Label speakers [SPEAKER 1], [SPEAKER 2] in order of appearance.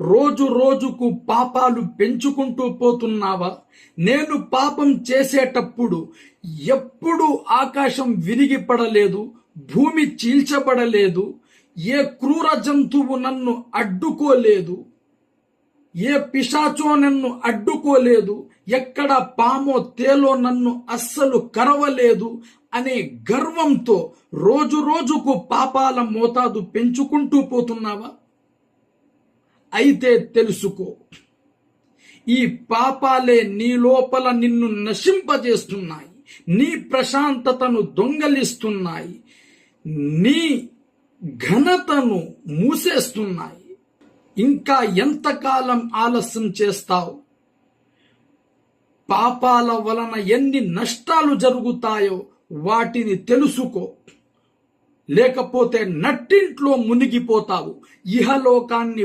[SPEAKER 1] రోజు రోజుకు పాపాలు పెంచుకుంటూ పోతున్నావా? నేను పాపం చేసేటప్పుడు ఎప్పుడూ ఆకాశం విరిగిపడలేదు, భూమి చీల్చబడలేదు, ఏ క్రూర జంతువు నన్ను అడ్డుకోలేదు, ఏ పిశాచో నన్ను అడ్డుకోలేదు, ఎక్కడ పామో తేలో నన్ను అస్సలు కరవలేదు అనే గర్వంతో రోజు రోజుకు పాపాల మోతాదు పెంచుకుంటూ పోతున్నావా? అయితే తెలుసుకో, ఈ పాపాలే నీ లోపల నిన్ను నశింపజేస్తున్నాయి, నీ ప్రశాంతతను దొంగలిస్తున్నాయి, నీ ఘనతను మూసేస్తున్నాయి. ఇంకా ఎంతకాలం ఆలస్యం చేస్తావు? పాపాల వలన ఎన్ని నష్టాలు జరుగుతాయో వాటిని తెలుసుకో, లేకపోతే నట్టింట్లో మునిగిపోతావు. ఇహలోకాన్ని